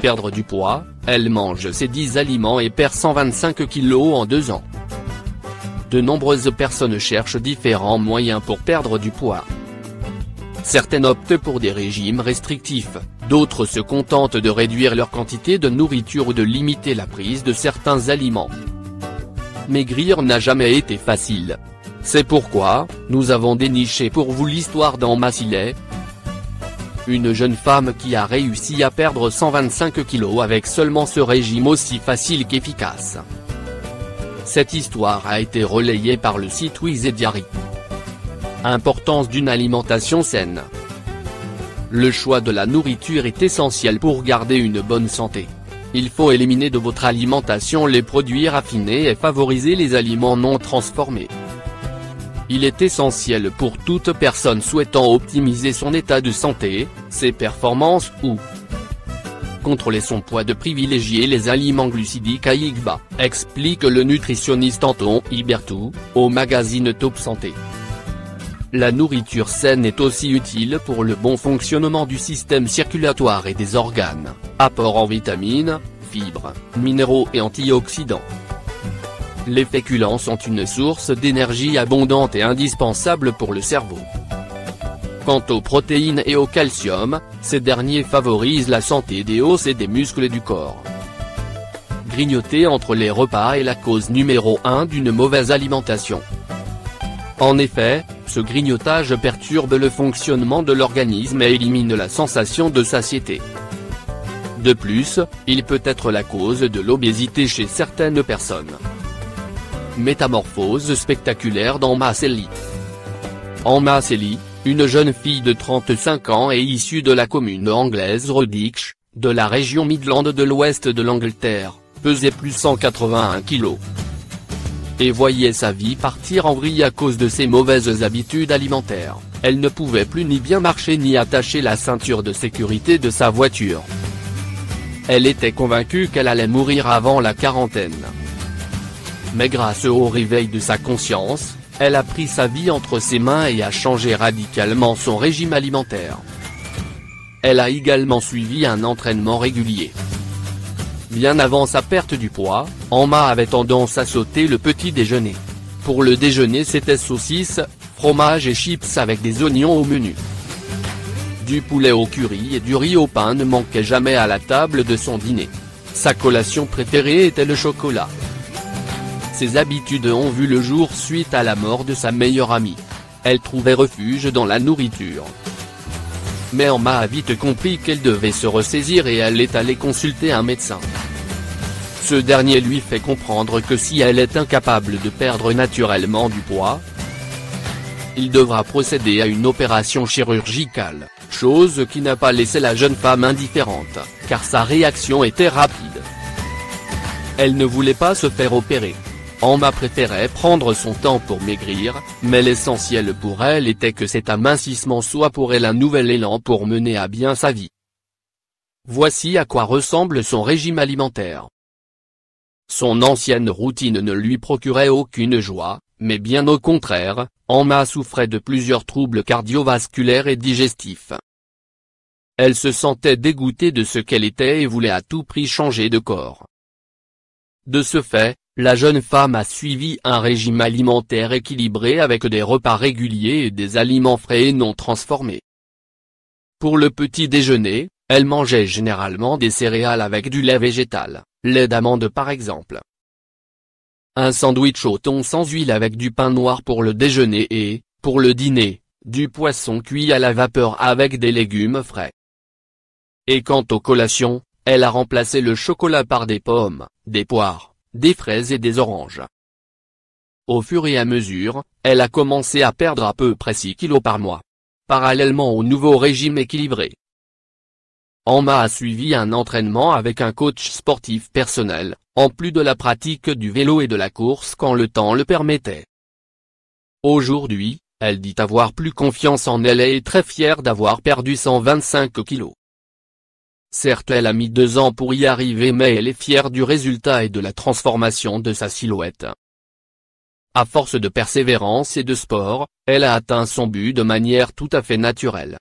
Perdre du poids, elle mange ces 10 aliments et perd 125 kg en 2 ans. De nombreuses personnes cherchent différents moyens pour perdre du poids. Certaines optent pour des régimes restrictifs, d'autres se contentent de réduire leur quantité de nourriture ou de limiter la prise de certains aliments. Maigrir n'a jamais été facile. C'est pourquoi, nous avons déniché pour vous l'histoire d'Emma Sillet. Une jeune femme qui a réussi à perdre 125 kg avec seulement ce régime aussi facile qu'efficace. Cette histoire a été relayée par le site Wizediary. Importance d'une alimentation saine. Le choix de la nourriture est essentiel pour garder une bonne santé. Il faut éliminer de votre alimentation les produits raffinés et favoriser les aliments non transformés. Il est essentiel pour toute personne souhaitant optimiser son état de santé, ses performances ou contrôler son poids de privilégier les aliments glucidiques à bas, explique le nutritionniste Anton Ibertou, au magazine Top Santé. La nourriture saine est aussi utile pour le bon fonctionnement du système circulatoire et des organes, apport en vitamines, fibres, minéraux et antioxydants. Les féculents sont une source d'énergie abondante et indispensable pour le cerveau. Quant aux protéines et au calcium, ces derniers favorisent la santé des os et des muscles du corps. Grignoter entre les repas est la cause numéro 1 d'une mauvaise alimentation. En effet, ce grignotage perturbe le fonctionnement de l'organisme et élimine la sensation de satiété. De plus, il peut être la cause de l'obésité chez certaines personnes. Métamorphose spectaculaire d'Emma Sillet. Emma Sillet, une jeune fille de 35 ans et issue de la commune anglaise Redditch, de la région Midland de l'ouest de l'Angleterre, pesait plus 181 kg. Et voyait sa vie partir en vrille à cause de ses mauvaises habitudes alimentaires. Elle ne pouvait plus ni bien marcher ni attacher la ceinture de sécurité de sa voiture. Elle était convaincue qu'elle allait mourir avant la quarantaine. Mais grâce au réveil de sa conscience, elle a pris sa vie entre ses mains et a changé radicalement son régime alimentaire. Elle a également suivi un entraînement régulier. Bien avant sa perte du poids, Emma avait tendance à sauter le petit déjeuner. Pour le déjeuner c'était saucisses, fromage et chips avec des oignons au menu. Du poulet au curry et du riz au pain ne manquaient jamais à la table de son dîner. Sa collation préférée était le chocolat. Ses habitudes ont vu le jour suite à la mort de sa meilleure amie. Elle trouvait refuge dans la nourriture. Mais Emma a vite compris qu'elle devait se ressaisir et elle est allée consulter un médecin. Ce dernier lui fait comprendre que si elle est incapable de perdre naturellement du poids, il devra procéder à une opération chirurgicale, chose qui n'a pas laissé la jeune femme indifférente, car sa réaction était rapide. Elle ne voulait pas se faire opérer. Emma préférait prendre son temps pour maigrir, mais l'essentiel pour elle était que cet amincissement soit pour elle un nouvel élan pour mener à bien sa vie. Voici à quoi ressemble son régime alimentaire. Son ancienne routine ne lui procurait aucune joie, mais bien au contraire, Emma souffrait de plusieurs troubles cardiovasculaires et digestifs. Elle se sentait dégoûtée de ce qu'elle était et voulait à tout prix changer de corps. De ce fait, la jeune femme a suivi un régime alimentaire équilibré avec des repas réguliers et des aliments frais et non transformés. Pour le petit déjeuner, elle mangeait généralement des céréales avec du lait végétal, lait d'amande par exemple. Un sandwich au thon sans huile avec du pain noir pour le déjeuner et, pour le dîner, du poisson cuit à la vapeur avec des légumes frais. Et quant aux collations, elle a remplacé le chocolat par des pommes, des poires, des fraises et des oranges. Au fur et à mesure, elle a commencé à perdre à peu près 6 kg par mois. Parallèlement au nouveau régime équilibré. Emma a suivi un entraînement avec un coach sportif personnel, en plus de la pratique du vélo et de la course quand le temps le permettait. Aujourd'hui, elle dit avoir plus confiance en elle et est très fière d'avoir perdu 125 kg. Certes elle a mis 2 ans pour y arriver mais elle est fière du résultat et de la transformation de sa silhouette. À force de persévérance et de sport, elle a atteint son but de manière tout à fait naturelle.